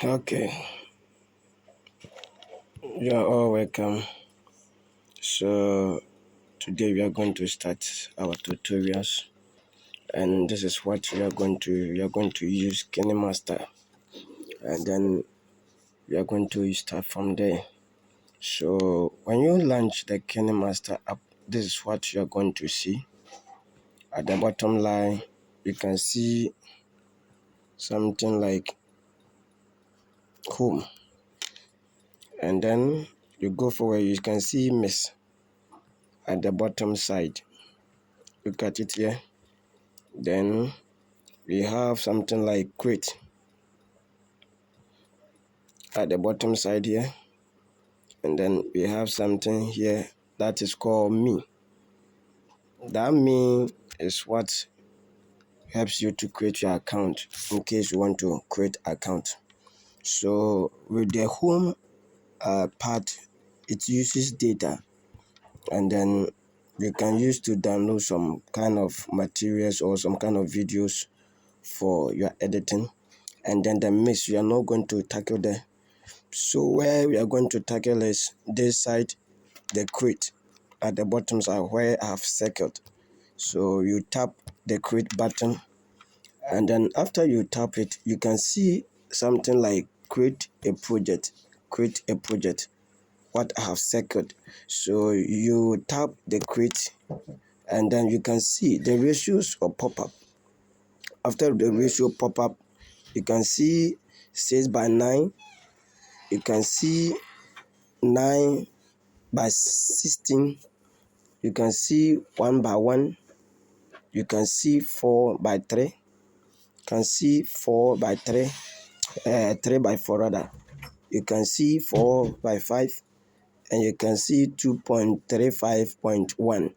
Okay, you are all welcome. So today we are going to start our tutorials, and this is what we are going to use KineMaster, and then we are going to start from there. So when you launch the KineMaster app, this is what you are going to see. At the bottom line, you can see something like home, and then you go forward, you can see miss at the bottom side. Look at it here. Then we have something like create at the bottom side here, and then we have something here that is called me. That me is what helps you to create your account in case you want to create account. So with the home part, it uses data, and then you can use to download some kind of materials or some kind of videos for your editing. And then the mix, you are not going to tackle there. So where we are going to tackle is this side, the create at the bottom side where I have circled. So you tap the create button, and then after you tap it, you can see something like create a project. Create a project. What I have circled. So you tap the create, and then you can see the ratios will pop up. After the ratio pop up, you can see 6:9. You can see 9:16. You can see 1:1. You can see 4:3. You can see 4:3. 3:4 rather. You can see 4:5, and you can see 2.35.1.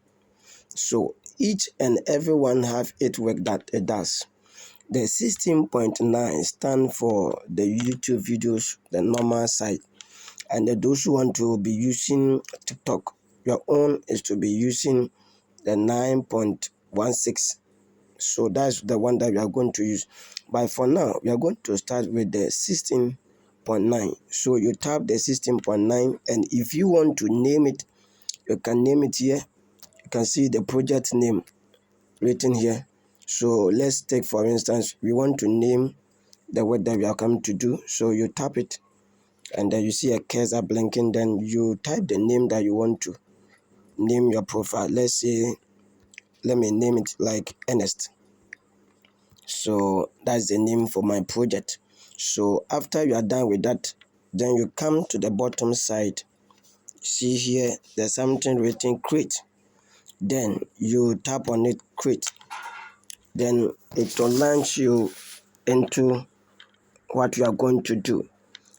So each and every one have its work that it does. The 16.9 stand for the YouTube videos, the normal side, and those who want to be using TikTok, your own is to be using the 9.16. So that's the one that we are going to use. But for now, we are going to start with the 16.9. So you tap the 16.9, and if you want to name it, you can name it here. You can see the project name written here. So let's take, for instance, we want to name the work that we are coming to do. So you tap it, and then you see a cursor blinking. Then you type the name that you want to name your profile. Let's say, let me name it like Ernest. So that's the name for my project. So after you are done with that, then you come to the bottom side. See here, there's something written create. Then you tap on it, create. Then it will launch you into what you are going to do.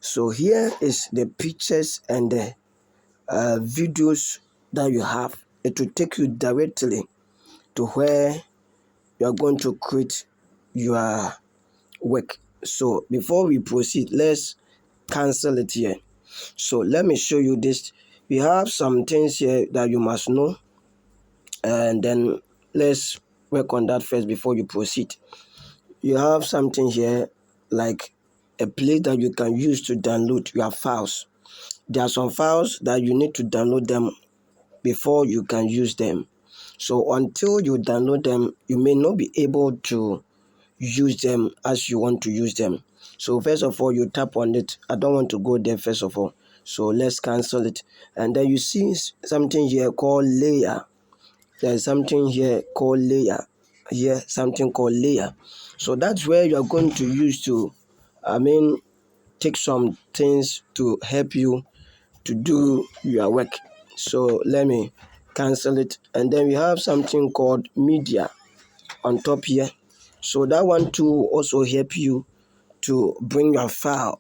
So here is the pictures and the videos that you have. It will take you directly to where you are going to create your work. So before we proceed, let's cancel it here. So let me show you this. We have some things here that you must know, and then let's work on that first before you proceed. You have something here like a place that you can use to download your files. There are some files that you need to download them before you can use them. So until you download them, you may not be able to use them as you want to use them. So first of all, you tap on it. I don't want to go there first of all. So let's cancel it. And then you see something here called layer. There's something here called layer. Here, something called layer. So that's where you're going to use to, take some things to help you to do your work. So let me cancel it. And then we have something called media on top here. So that one too will also help you to bring your file,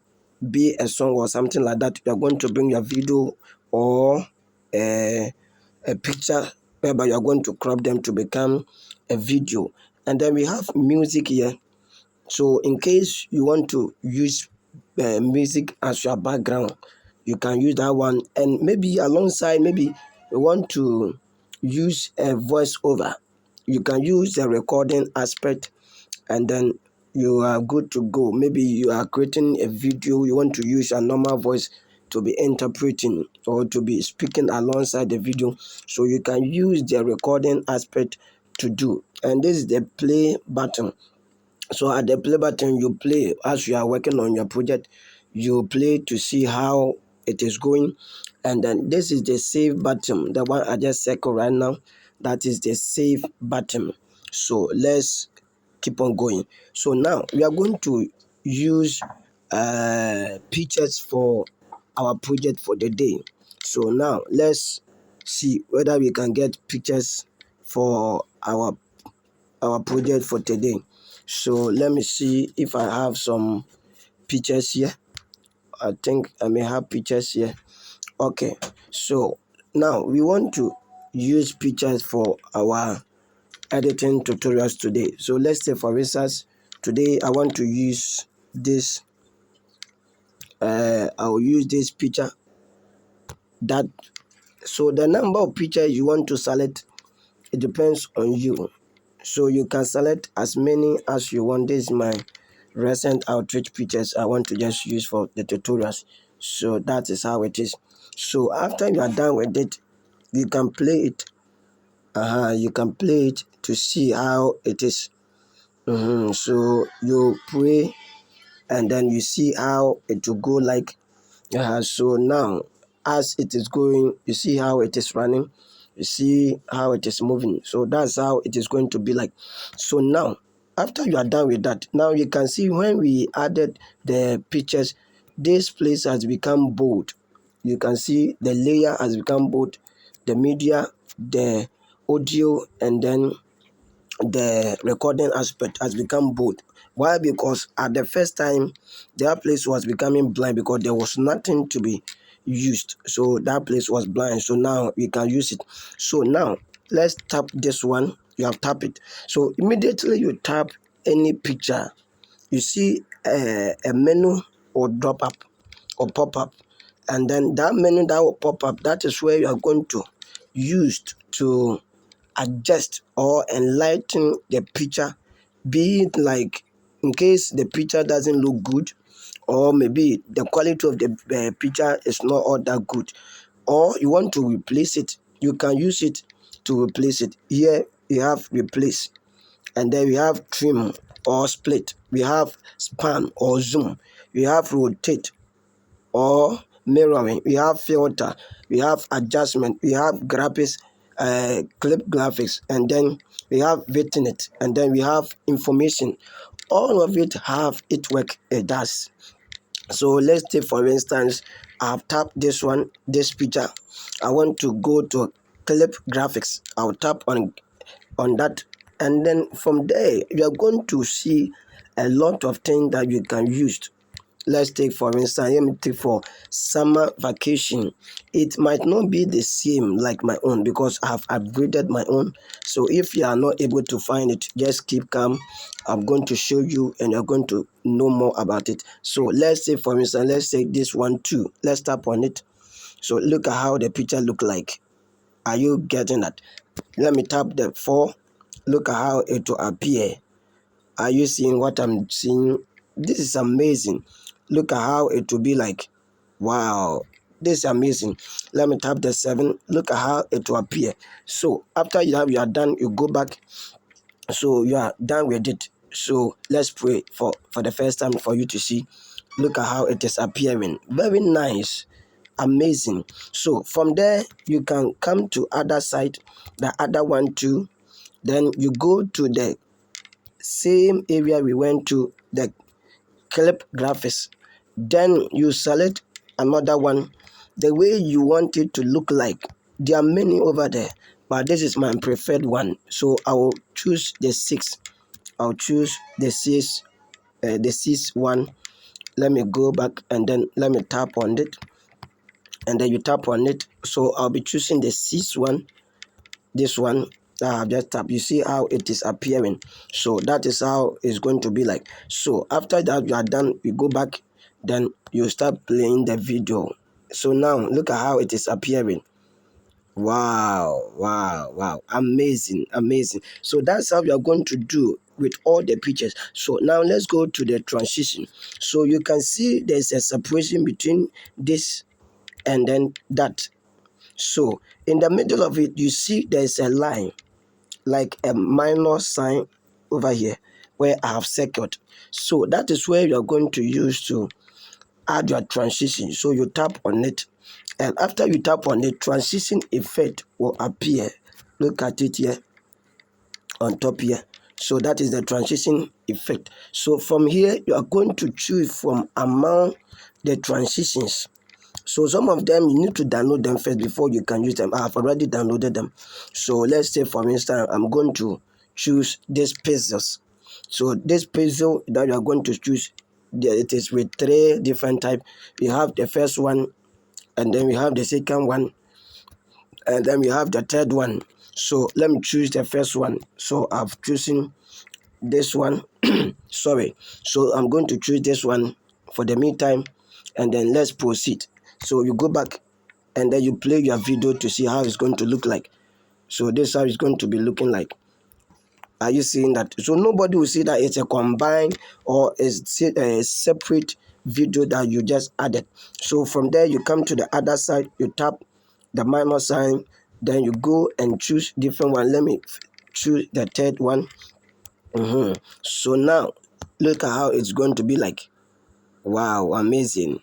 be a song or something like that. You're going to bring your video or a picture whereby you're going to crop them to become a video. And then we have music here. So in case you want to use music as your background, you can use that one. And maybe alongside, maybe you want to use a voiceover, you can use the recording aspect, and then you are good to go. Maybe you are creating a video, you want to use a normal voice to be interpreting or to be speaking alongside the video, so you can use the recording aspect to do. And this is the play button. So at the play button, you play as you are working on your project. You play to see how it is going. And then this is the save button, the one I just circled right now. That is the save button. So let's keep on going. So now we are going to use pictures for our project for the day. So now let's see whether we can get pictures for our project for today. So let me see if I have some pictures here. I think I may have pictures here. Okay, so now we want to use pictures for our editing tutorials today. So let's say for instance, today I want to use this. I'll use this picture. That so the number of pictures you want to select, it depends on you. So you can select as many as you want. This is my recent outreach pictures I want to just use for the tutorials. So that is how it is. So after you are done with it, you can play it. You can play it to see how it is. So you pray and then you see how it will go like. So now as it is going, you see how it is running, you see how it is moving. So that's how it is going to be like. So now after you are done with that, now you can see when we added the pictures, this place has become bold. You can see the layer has become bold, the media, the audio, and then the recording aspect has become bold. Why? Because at the first time, that place was becoming blind because there was nothing to be used. So that place was blind. So now we can use it. So now let's tap this one. You have tapped it. So immediately you tap any picture, you see a menu or drop up or pop up. And then that menu that will pop up, that is where you are going to use to adjust or enlighten the picture, be it like in case the picture doesn't look good, or maybe the quality of the picture is not all that good, or you want to replace it, you can use it to replace it. Here you have replace, and then we have trim or split, we have span or zoom, we have rotate or mirroring, we have filter, we have adjustment, we have graphics, clip graphics, and then we have vignette, and then we have information. All of it have it work it does. So let's take for instance, I've tapped this one, this picture. I want to go to clip graphics. I'll tap on that, and then from there you are going to see a lot of things that you can use. Let's take for instance, let me take for summer vacation. It might not be the same like my own because I've upgraded my own. So if you are not able to find it, just keep calm. I'm going to show you and you're going to know more about it. So let's say for instance, let's take this one too. Let's tap on it. So look at how the picture look like. Are you getting that? Let me tap the 4. Look at how it will appear. Are you seeing what I'm seeing? This is amazing. Look at how it will be like. Wow, this is amazing. Let me tap the 7. Look at how it will appear. So after you are done, you go back. So you are done with it. So let's pray for the first time for you to see. Look at how it is appearing. Very nice. Amazing. So from there you can come to other side, the other one too. Then you go to the same area we went to, the clip graphics. Then you select another one the way you want it to look like. There are many over there, but this is my preferred one, so I will choose the 6. I'll choose the 6, the 6 one. Let me go back and then let me tap on it, and then you tap on it. So I'll be choosing the 6 one, this one that I have just tapped. You see how it is appearing. So that is how it's going to be like. So after that you are done, you go back, then you start playing the video. So now look at how it is appearing. Wow, wow, wow. Amazing, amazing. So that's how we are going to do with all the pictures. So now let's go to the transition. So you can see there's a separation between this and then that. So in the middle of it, you see there's a line, like a minus sign over here where I have circled. So that is where you're going to use to add your transition. So you tap on it, and after you tap on it, transition effect will appear. Look at it here on top here. So that is the transition effect. So from here, you are going to choose from among the transitions. So some of them you need to download them first before you can use them. I have already downloaded them. So let's say for instance, I'm going to choose this pixels. So this pixel that you are going to choose, it is with three different type. We have the first one, and then we have the second one, and then we have the third one. So let me choose the first one. So I've chosen this one. Sorry. So I'm going to choose this one for the meantime, and then let's proceed. So you go back and then you play your video to see how it's going to look like. So this is how it's going to be looking like. Are you seeing that? So nobody will see that it's a combined or a separate video that you just added. So from there you come to the other side, you tap the minus sign, then you go and choose different one. Let me choose the third one. So now look at how it's going to be like. Wow, amazing,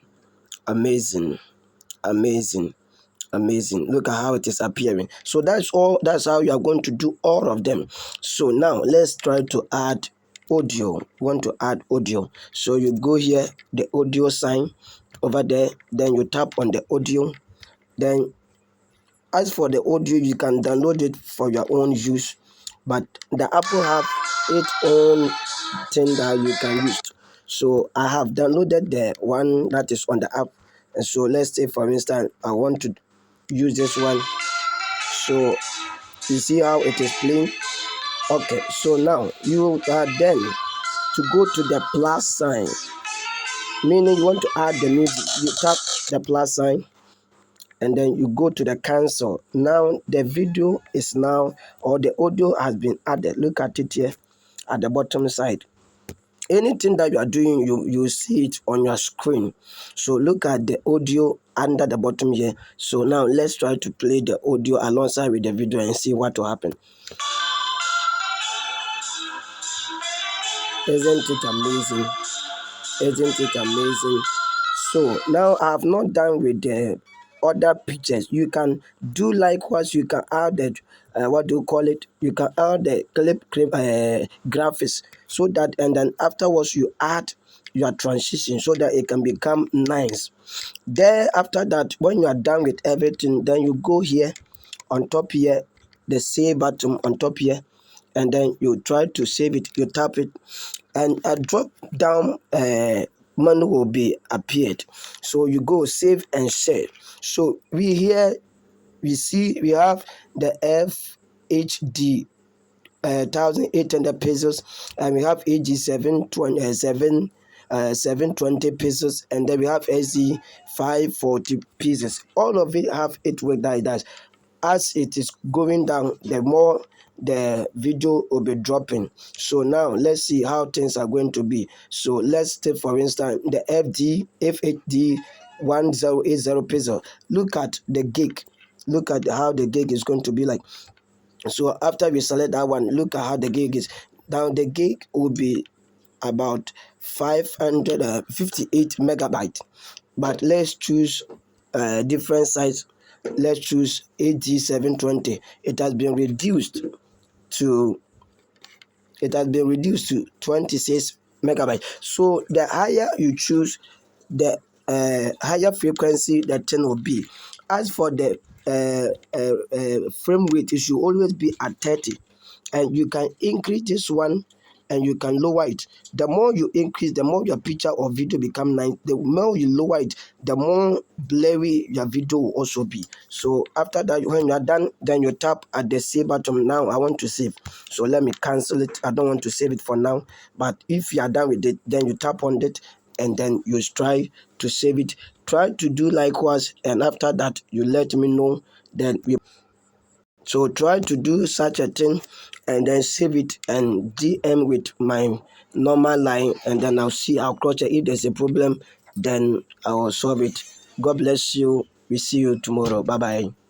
amazing, amazing, amazing. Look at how it is appearing. So that's how you are going to do all of them. So now let's try to add audio. You want to add audio, so you go here, the audio sign over there, then you tap on the audio. Then as for the audio, you can download it for your own use, but the Apple have its own thing that you can use. So I have downloaded the one that is on the app. And so let's say for instance I want to use this one. So you see how it is playing. Okay, so now you are then to go to the plus sign, meaning you want to add the music. You tap the plus sign and then you go to the cancel. Now the video is now, or the audio has been added. Look at it here at the bottom side. Anything that you are doing, you see it on your screen. So look at the audio under the bottom here. So now let's try to play the audio alongside with the video and see what will happen. Isn't it amazing? Isn't it amazing? So now I have not done with the other pictures. You can do likewise. You can add the what do you call it? You can add the clip graphics, so that, and then afterwards you add your transition so that it can become nice. There after that, when you are done with everything, then you go here on top here, the save button on top here, and then you try to save it. You tap it, and a drop down menu will be appeared. So you go save and share. So we here we see we have the FHD 1,800 pesos, and we have AG 720 pesos, and then we have SC 540 pieces. All of it have it with that. As it is going down, the more the video will be dropping. So now let's see how things are going to be. So let's take for instance the FHD 1080 pesos. Look at the gig. Look at how the gig is going to be like. So after we select that one, look at how the gig is. Now the gig will be about 558 megabyte. But let's choose different size. Let's choose AG720. To it has been reduced to 26 megabytes. So the higher you choose, the higher frequency the thing will be. As for the frame rate, it should always be at 30, and you can increase this one and you can lower it. The more you increase, the more your picture or video become nice. The more you lower it, the more blurry your video will also be. So after that, when you are done, then you tap at the save button. Now I want to save, so let me cancel it. I don't want to save it for now, but if you are done with it, then you tap on it and then you try to save it. Try to do likewise, and after that you let me know. Then So try to do such a thing and then save it and DM with my normal line, and then I'll cross check. If there's a problem, then I will solve it. God bless you. We see you tomorrow. Bye bye.